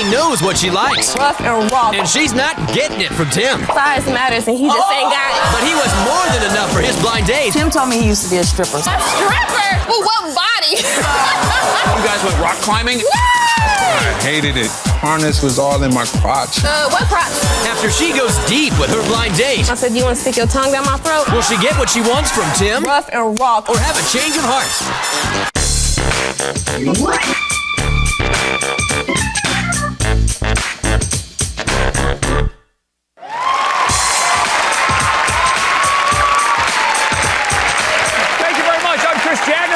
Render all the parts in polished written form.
Brandee knows what she likes. Rough and raw. And she's not getting it from Tim. Size matters, and he just ain't got it. But he was more than enough for his blind date. Tim told me he used to be a stripper. A stripper? Well, what body? You guys went rock climbing? I hated it. Harness was all in my crotch. What crotch? After she goes deep with her blind date, I said, you want to stick your tongue down my throat? will she get what she wants from Tim? Rough and raw. Or have a change of heart?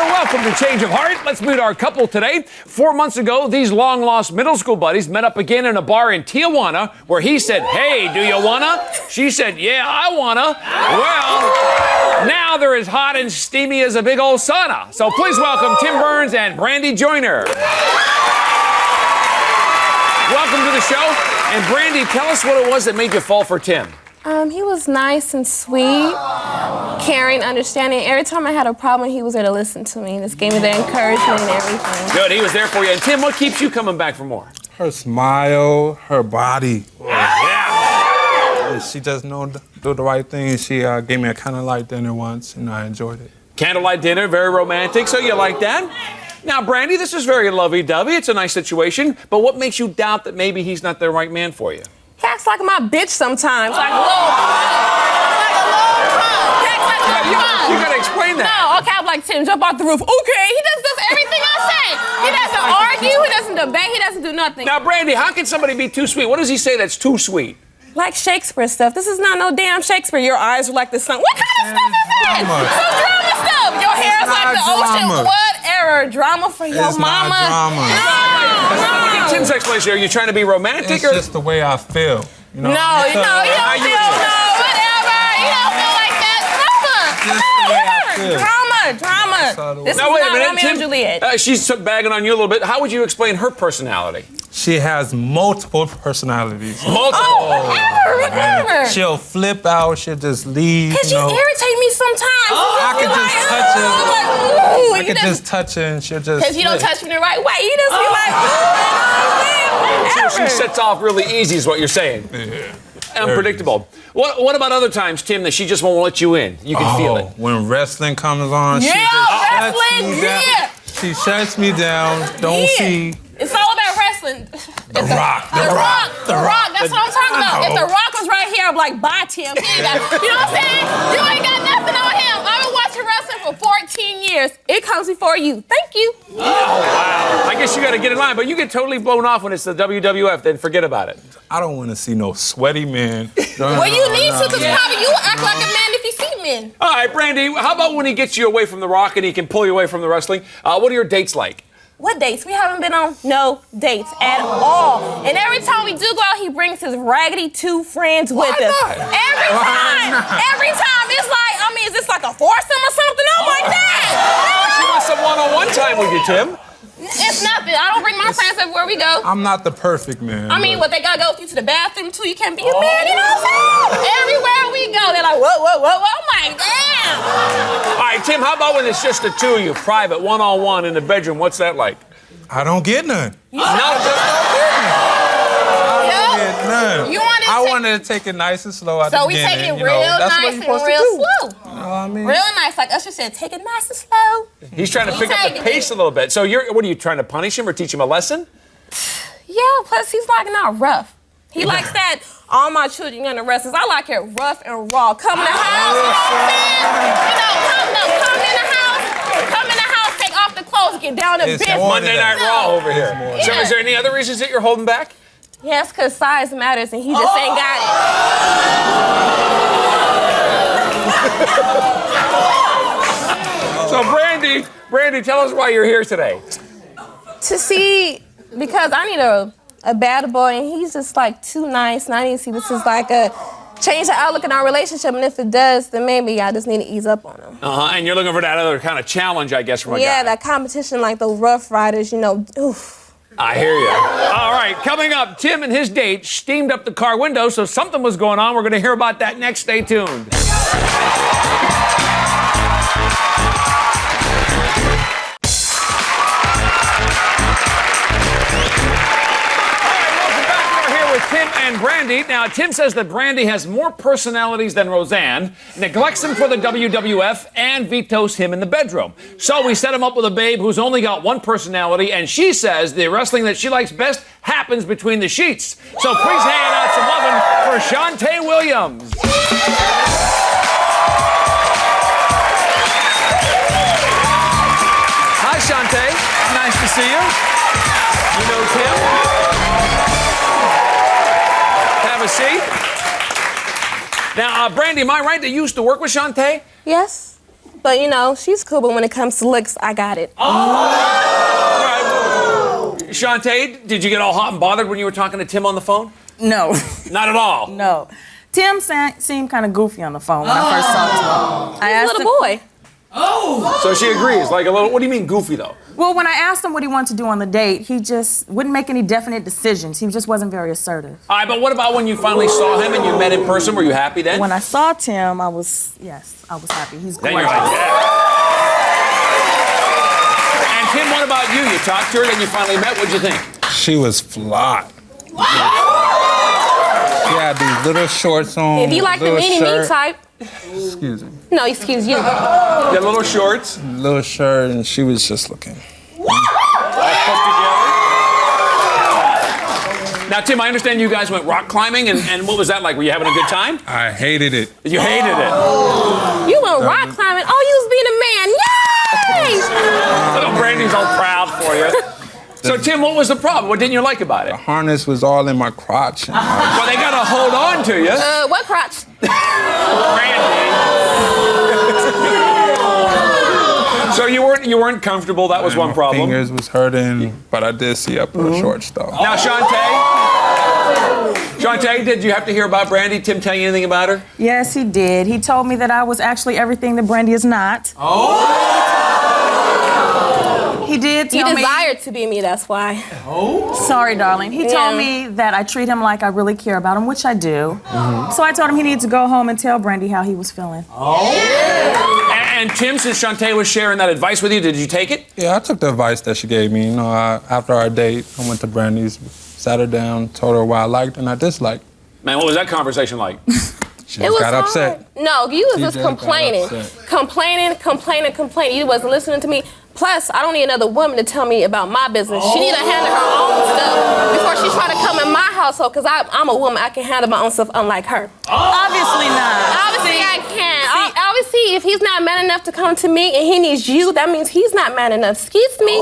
Welcome to Change of Heart. Let's meet our couple today. 4 months ago, these long-lost middle school buddies met up again in a bar in Tijuana where he said, "Hey, do you wanna?" She said, "Yeah, I wanna." Well, now they're as hot and steamy as a big old sauna. So please welcome Tim Burns and Brandee Joyner. Welcome to the show. And Brandee, tell us what it was that made you fall for Tim. He was nice and sweet, caring, understanding. Every time I had a problem, he was there to listen to me. Just gave me the encouragement and everything. Good, he was there for you. And Tim, what keeps you coming back for more? Her smile, her body. Yeah. She just do the right thing. She gave me a candlelight dinner once, and I enjoyed it. Candlelight dinner, very romantic, so you like that? Now, Brandee, this is very lovey-dovey. It's a nice situation, but what makes you doubt that maybe he's not the right man for you? He acts like my bitch sometimes, like a little You gotta explain that. No, okay, I'm like, Tim, jump off the roof. Okay, he just does everything I say. He doesn't argue, he doesn't debate, he doesn't do nothing. Now, Brandee, how can somebody be too sweet? What does he say that's too sweet? Like Shakespeare stuff. This is not no damn Shakespeare. Your eyes are like the sun. What kind of stuff is that? Some drama stuff. Your hair is like the ocean. Whatever. Drama for your mama. Not drama. No. Tim's explanation. Are you trying to be romantic? It's just the way I feel. You know? No, you don't feel whatever. You don't feel like that. Drama. This is not Romeo and Juliet. She's bagging on you a little bit. How would you explain her personality? She has multiple personalities. Multiple. Ever. She'll flip out. She'll just leave. Because you irritate me sometimes. I can just touch her. I can just touch her and she'll just. Because you don't touch me the right way. You just be like, So she sets off really easy, is what you're saying. Yeah. Unpredictable. What about other times, Tim, that she just won't let you in? You can feel it. When wrestling comes on, wrestling. She shuts me down. Don't see. It's all about wrestling. The Rock. That's what I'm talking about. If The Rock was right here, I'm like, bye, Tim. You know what I'm saying? You ain't got nothing on him. I've been watching wrestling for 14 years. It comes before you. Thank you. Oh, wow. I guess you got to get in line, but you get totally blown off when it's the WWF, then forget about it. I don't want to see no sweaty man. Well, you need to, because probably you act like a man if you see men. All right, Brandee, how about when he gets you away from The Rock and he can pull you away from the wrestling? What are your dates like? What dates? We haven't been on no dates at all. And every time we do go out, he brings his raggedy 2 friends with us. Every time. It's like, is this like a foursome or something? I'm like that. She wants some one-on-one time with you, Tim. It's nothing. I don't bring my friends everywhere we go. I'm not the perfect man. They gotta go with you to the bathroom too. You can't be a man, you know what I'm saying? Everywhere we go, they're like, whoa. I'm like, damn. All right, Tim, how about when it's just the two of you, private, one-on-one in the bedroom? What's that like? I don't get none. You want I wanted to take it nice and slow at the beginning. So we take it real nice and real slow. You know what I mean? Real nice, like Usher said, take it nice and slow. He's trying to pick up the pace a little bit. So what are you trying to punish him or teach him a lesson? Yeah, plus he's like not rough. He likes that all my children gonna wrestle. I like it rough and raw. Come in the house, come in the house, take off the clothes, get down to business. Monday Night Raw over here. So is there any other reasons that you're holding back? Yes, because size matters and he just ain't got it. So Brandee, tell us why you're here today. To see, because I need a bad boy and he's just like too nice. And I need to see this is like a change the outlook in our relationship. And if it does, then maybe I just need to ease up on him. And you're looking for that other kind of challenge, I guess, from a guy. Yeah, that competition like the Rough Riders, oof. I hear you. All right, coming up, Tim and his date steamed up the car window, so something was going on. We're going to hear about that next. Stay tuned. Tim and Brandee. Now, Tim says that Brandee has more personalities than Roseanne, neglects him for the WWF, and vetoes him in the bedroom. So we set him up with a babe who's only got one personality, and she says the wrestling that she likes best happens between the sheets. So please hand out some loving for Shawntae Williams. Hi, Shantay. Nice to see you. You know Tim. Have a seat. Now, Brandee, am I right that you used to work with Shantay? Yes. But, you know, she's cool, but when it comes to looks, I got it. Shantay, did you get all hot and bothered when you were talking to Tim on the phone? No. Not at all? No. Tim seemed kind of goofy on the phone when I first talked to him. He's a little boy. So she agrees, like a little, what do you mean goofy though? Well, when I asked him what he wanted to do on the date, he just wouldn't make any definite decisions. He just wasn't very assertive. All right, but what about when you finally saw him and you met in person? Were you happy then? When I saw Tim, I was happy. He's Then gorgeous. you're like, yeah. And Tim, what about you? You talked to her, then you finally met. What'd you think? She was fly. She had these little shorts on. If you like the mini-me type. Excuse me. No, excuse you. The little shorts. Little shirt, and she was just looking. All put together. Now, Tim, I understand you guys went rock climbing, and what was that like? Were you having a good time? I hated it. You hated it. You went rock climbing. Oh, you was being a man. Yay! Little Brandee's all proud for you. So, Tim, what was the problem? What didn't you like about it? The harness was all in my crotch. Well, they gotta hold on to you. What crotch? Brandee. So you weren't comfortable. That was one My problem. fingers was hurting, but I did see up the shorts though. Now, Shantay, did you have to hear about Brandee? Tim tell you anything about her? Yes, he did. He told me that I was actually everything that Brandee is not. He did tell me. You desired to be me, that's why. Sorry, darling. He told me that I treat him like I really care about him, which I do. So I told him he needed to go home and tell Brandee how he was feeling. And Tim, since Shantay was sharing that advice with you, did you take it? Yeah, I took the advice that she gave me. You know, after our date, I went to Brandy's, sat her down, told her what I liked and I disliked. Man, what was that conversation like? She just got upset. No, you was just just got complaining. upset. Complaining. You wasn't listening to me. Plus, I don't need another woman to tell me about my business. She need to handle her own stuff before she try to come in my household, because I'm a woman. I can handle my own stuff, unlike her. Obviously not. Obviously, I can. Obviously, if he's not man enough to come to me and he needs you, that means he's not man enough. Excuse me.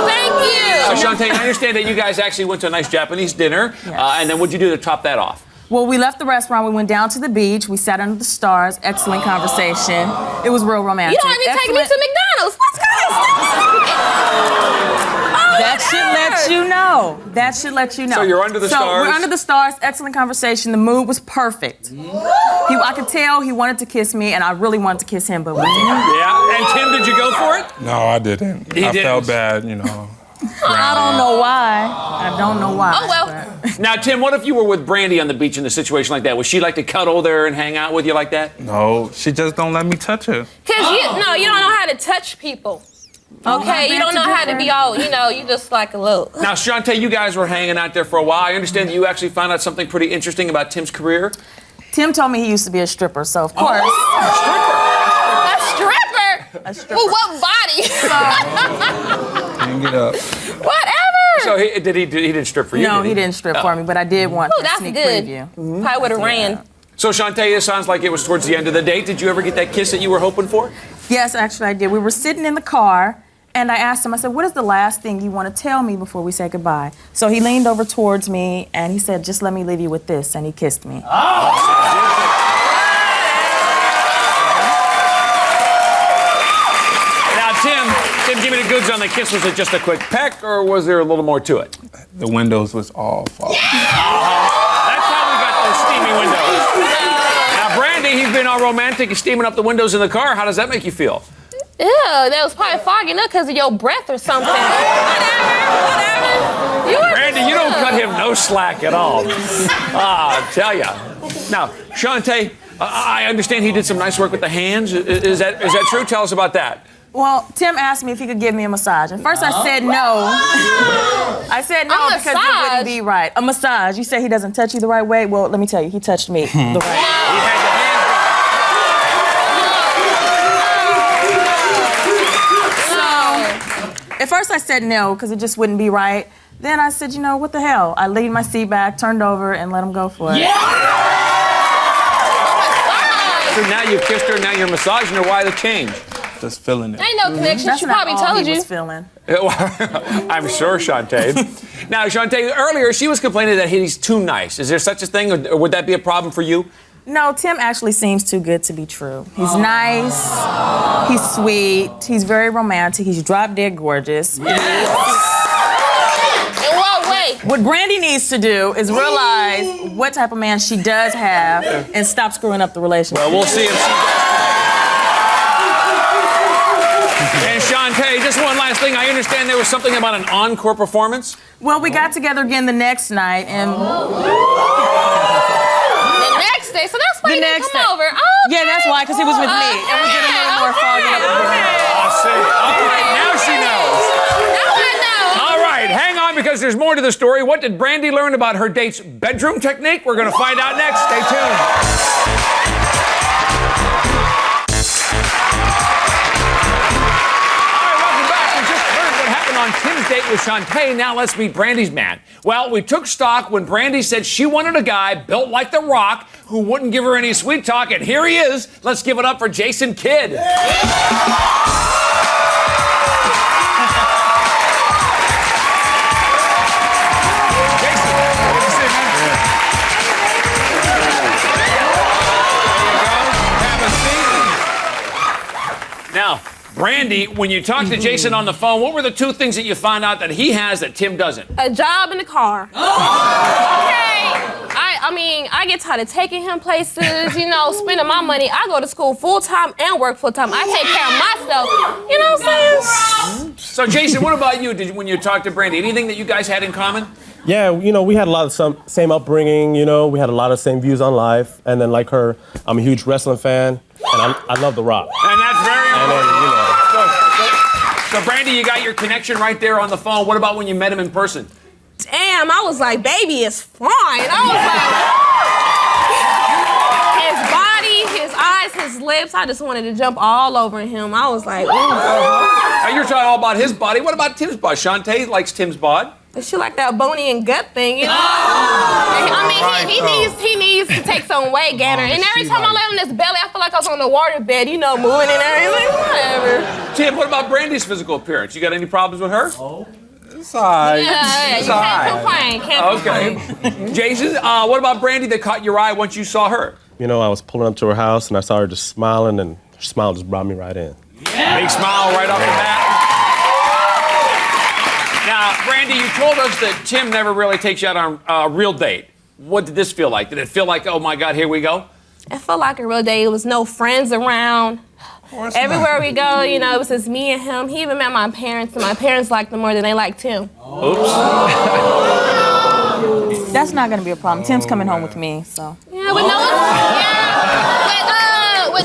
Thank you. So, Shantay, I understand that you guys actually went to a nice Japanese dinner, and then what'd you do to top that off? Well, we left the restaurant. We went down to the beach. We sat under the stars. Excellent conversation. It was real romantic. You don't even take me to McDonald's. What's going on? That should let you know. That should let you know. So you're under the stars? We're under the stars. Excellent conversation. The mood was perfect. I could tell he wanted to kiss me, and I really wanted to kiss him, but we didn't. Yeah. And Tim, did you go for it? No, I didn't. I felt bad, you know. I don't know why. I don't know why. Oh, well. Now, Tim, what if you were with Brandee on the beach in a situation like that? Would she like to cuddle there and hang out with you like that? No, she just don't let me touch her. Because you don't know how to touch people. Okay, you don't know how to be all, you just like a little. Now, Shantay, you guys were hanging out there for a while. I understand that you actually found out something pretty interesting about Tim's career. Tim told me he used to be a stripper, so of course. A stripper? A stripper. With what body? Can't get up. Whatever. So he didn't strip for you? No, did he didn't strip for me, but I did want Oh, a that's sneak good. preview. Probably would have ran. So, Shantay, it sounds like it was towards the end of the date. Did you ever get that kiss that you were hoping for? Yes, actually I did. We were sitting in the car, and I asked him, I said, what is the last thing you want to tell me before we say goodbye? So he leaned over towards me, and he said, just let me leave you with this, and he kissed me. Now, Tim, give me the goods on the kiss. Was it just a quick peck, or was there a little more to it? The windows was all falling. That's how we got those steamy windows. Now, Brandee, he's been all romantic and steaming up the windows in the car. How does that make you feel? Ew, that was probably fogging up because of your breath or something. Whatever. Brandee, you don't cut him no slack at all. I tell ya. Now, Shantay, I understand he did some nice work with the hands. Is that true? Tell us about that. Well, Tim asked me if he could give me a massage. And first I said no. I said no because it wouldn't be right. A massage. You say he doesn't touch you the right way? Well, let me tell you, he touched me the right way. At first I said no, because it just wouldn't be right. Then I said, you know, what the hell? I laid my seat back, turned over, and let him go for it. Yeah! So now you've kissed her, now you're massaging her. Why the change? Just feeling it. Ain't no connection. That's She not probably all told he you. was feeling. I'm sure, Shantay. Now, Shantay, earlier she was complaining that he's too nice. Is there such a thing, or would that be a problem for you? No, Tim actually seems too good to be true. He's nice, he's sweet, he's very romantic, he's drop dead gorgeous. In what way? What Brandi needs to do is realize what type of man she does have and stop screwing up the relationship. Well, we'll see if she does. And Shantay, just one last thing. I understand there was something about an encore performance. Well, we got together again the next night and... Day, so that's why he didn't come over. Oh, yeah, that's why, because he was with me. And we get a little more foggy up. I see. All right, now she knows. Now I know. All right, hang on because there's more to the story. What did Brandi learn about her date's bedroom technique? We're going to find out next. Stay tuned. On Tim's date with Shantay, now let's meet Brandi's man. Well, we took stock when Brandi said she wanted a guy built like The Rock who wouldn't give her any sweet talk, and here he is. Let's give it up for Jason Kidd. Now, Brandi, when you talked to Jason on the phone, what were the two things that you found out that he has that Tim doesn't? A job in the car. Okay. I mean, I get tired of taking him places, you know, spending my money. I go to school full-time and work full-time. I take care of myself. You know what I'm saying? So, Jason, what about you? When you talked to Brandi, anything that you guys had in common? Yeah, you know, we had a lot of same upbringing, you know, we had a lot of same views on life. And then like her, I'm a huge wrestling fan, and I love The Rock. And that's very important. And then, you know. So, Brandi, you got your connection right there on the phone. What about when you met him in person? Damn, I was like, baby, it's fine. I was like, his body, his eyes, his lips, I just wanted to jump all over him. I was like, ooh. Now, you're talking all about his body. What about Tim's body? Shantay likes Tim's bod. She like that bony and gut thing, you know? I mean, he needs to take some weight gainer. And every time I lay on his belly, I feel like I was on the water bed, you know, moving and everything. Whatever. Tim, what about Brandi's physical appearance? You got any problems with her? It's all right. Yeah, you can't complain. Can't complain. Jason, what about Brandi that caught your eye once you saw her? You know, I was pulling up to her house and I saw her just smiling, and her smile just brought me right in. Yeah. Big smile right off the bat. Now, Brandi, you told us that Tim never really takes you out on a real date. What did this feel like? Did it feel like, oh my God, here we go? It felt like a real date. It was no friends around. Everywhere we go, you know, it was just me and him. He even met my parents, and my parents liked him more than they liked him. Oops. That's not gonna be a problem. Tim's coming home with me, so. Yeah, with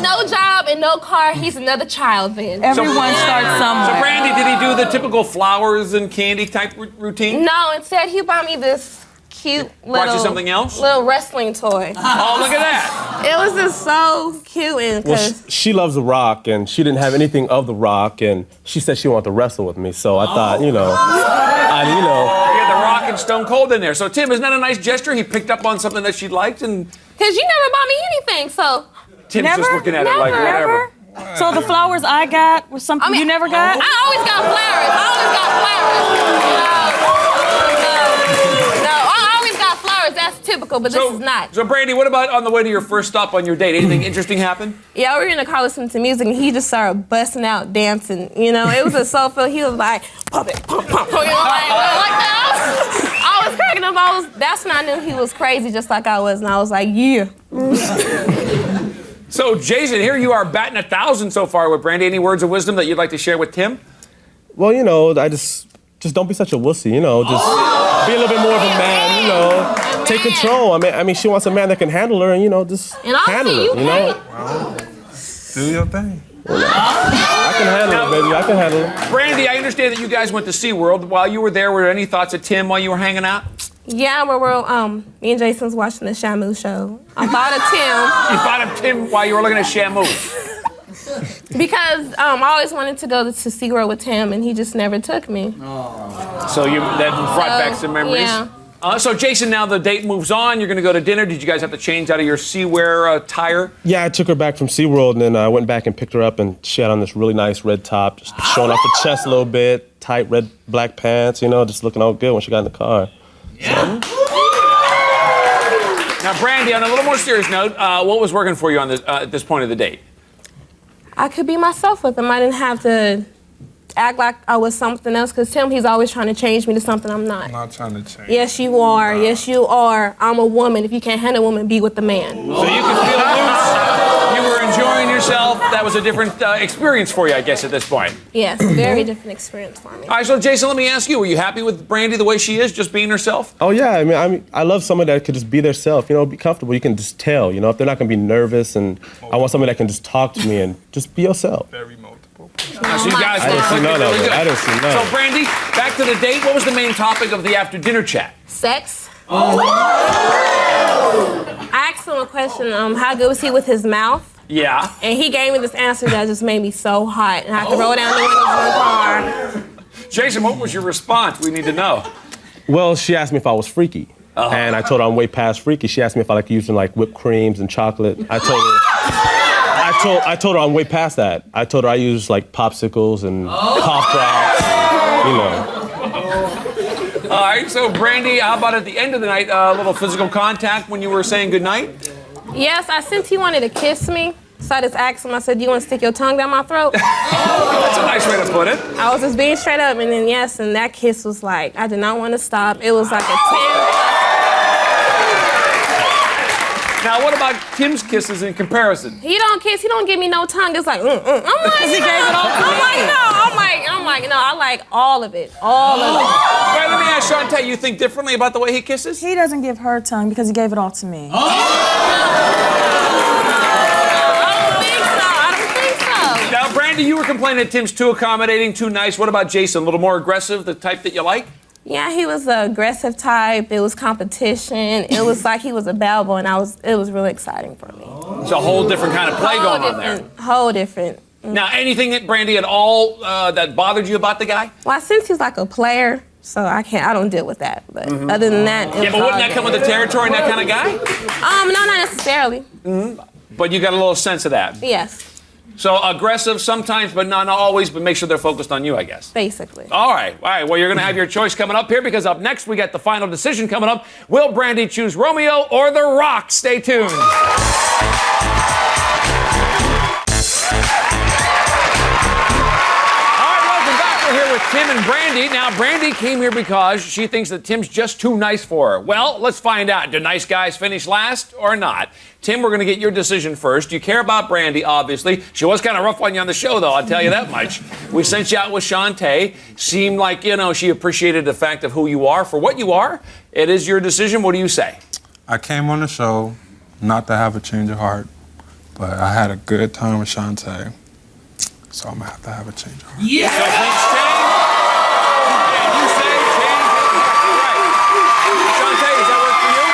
no job and no car, he's another child then. Everyone starts somewhere. So, Brandi, did he do the typical flowers and candy type routine? No, instead he bought me this cute Brought you something else? little wrestling toy. Oh, look at that. It was just so cute and Well, she loves The Rock, and she didn't have anything of The Rock, and she said she wanted to wrestle with me. So I thought, you know, You had The Rock and Stone Cold in there. So, Tim, isn't that a nice gesture? He picked up on something that she liked, and Because you never bought me anything, so. Tim's just looking at it like whatever. So the flowers I got was something you never got? I always got flowers. I always got flowers. That's typical, but this is not. So, Brandi, what about on the way to your first stop on your date? Anything interesting happen? Yeah, we were in the car listening to music, and he just started busting out dancing. You know, it was just so fun. He was like, pump it, pump, pump, you know, like that. I was cracking up. That's when I knew he was crazy, just like I was, and I was like, yeah. So, Jason, here you are batting 1,000 so far with Brandi. Any words of wisdom that you'd like to share with Tim? well, you know, I just don't be such a wussy, you know, just be a little bit more of a man, you know, take control. I mean, she wants a man that can handle her, and you know, just handle it, you know. Do your thing. I can handle it, baby. I can handle it. Brandee, I understand that you guys went to SeaWorld. While you were there, were there any thoughts of Tim while you were hanging out? Yeah, me and Jason was watching the Shamu show. I thought of Tim. You thought of Tim while you were looking at Shamu? Because I always wanted to go to SeaWorld with Tim, and he just never took me. So that brought back some memories? Yeah. So Jason, now the date moves on. You're going to go to dinner. Did you guys have to change out of your SeaWear attire? Yeah, I took her back from SeaWorld, and then I went back and picked her up, and she had on this really nice red top, just showing off the chest a little bit, tight red black pants, just looking all good when she got in the car. Yeah. Now, Brandee, on a little more serious note, what was working for you on at this point of the date? I could be myself with him. I didn't have to act like I was something else, because Tim, he's always trying to change me to something I'm not. I'm not trying to change. Yes, you are. Yes, you are. I'm a woman. If you can't handle a woman, be with the man. So you could feel loose. You were enjoying yourself. That was a different experience for you, I guess, at this point. Yes, very different experience for me. All right, so Jason, let me ask you, were you happy with Brandee the way she is, just being herself? Oh, yeah. I mean, I love somebody that could just be their self, be comfortable. You can just tell, if they're not going to be nervous, and I want somebody that can just talk to me and just be yourself. Very multiple. So you guys I didn't see none of it. I didn't see none. So, Brandee, back to the date. What was the main topic of the after-dinner chat? Sex. I asked him a question, how good was he with his mouth? Yeah. And he gave me this answer that just made me so hot. And I had to roll down the windows of the car. Jason, what was your response? We need to know. Well, she asked me if I was freaky. And I told her I'm way past freaky. She asked me if I like using whipped creams and chocolate. I told her I'm way past that. I told her I use popsicles and cough drops, All right, so Brandee, how about at the end of the night, a little physical contact when you were saying goodnight? Yes, I sensed he wanted to kiss me. So I just asked him, I said, do you want to stick your tongue down my throat? That's a nice way to put it. I was just being straight up, and then yes, and that kiss was like, I did not want to stop. It was like a 10. Now, what about Tim's kisses in comparison? He don't kiss. He don't give me no tongue. It's like, I'm like, he gave it all to me. I'm like, no, I like all of it. All of it. Right, let me ask Shantay, you think differently about the way he kisses? He doesn't give her tongue because he gave it all to me. I don't think so. Now, Brandee, you were complaining that Tim's too accommodating, too nice. What about Jason? A little more aggressive, the type that you like? Yeah, he was an aggressive type. It was competition. It was like he was a bad boy, and it was really exciting for me. It's a whole different kind of play going on there. Whole different. Now, anything that Brandee at all that bothered you about the guy? Well, since he's like a player, so I don't deal with that. But other than that, Yeah, but wouldn't that come with the territory and that kind of guy? No, not necessarily. But you got a little sense of that. Yes, So aggressive sometimes, but not always, but make sure they're focused on you, I guess. basically. All right. Well, you're going to have your choice coming up here, because up next we got the final decision coming up. Will Brandee choose Romeo or The Rock? Stay tuned. With Tim and Brandee. Now, Brandee came here because she thinks that Tim's just too nice for her. Well, let's find out. Do nice guys finish last or not? Tim, we're going to get your decision first. You care about Brandee, obviously. She was kind of rough on you on the show, though, I'll tell you that much. We sent you out with Shantay. Seemed like, she appreciated the fact of who you are. For what you are, it is your decision. What do you say? I came on the show not to have a change of heart, but I had a good time with Shantay. So I'm going to have a change of heart. Yeah! So things change. And you say change of heart. Right. Shantay, does that work for you?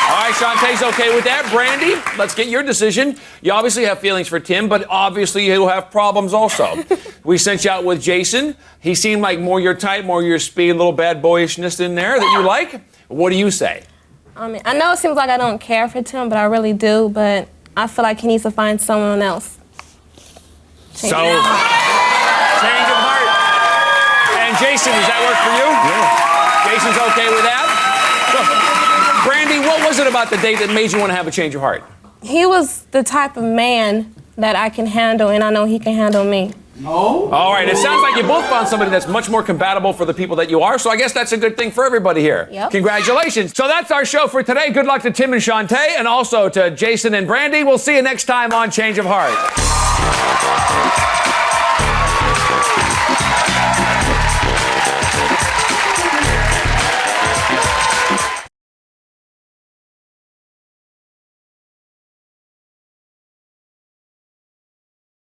All right, Shantay's okay with that. Brandee, let's get your decision. You obviously have feelings for Tim, but obviously you have problems also. We sent you out with Jason. He seemed like more your type, more your speed, a little bad boyishness in there that you like. What do you say? I mean, I know it seems like I don't care for Tim, but I really do. But I feel like he needs to find someone else. Change of heart. And Jason, does that work for you? Yeah. Jason's okay with that? So, Brandee, what was it about the date that made you want to have a change of heart? He was the type of man that I can handle, and I know he can handle me. Oh. All right, it sounds like you both found somebody that's much more compatible for the people that you are, so I guess that's a good thing for everybody here. Yep. Congratulations. So that's our show for today. Good luck to Tim and Shantay, and also to Jason and Brandee. We'll see you next time on Change of Heart.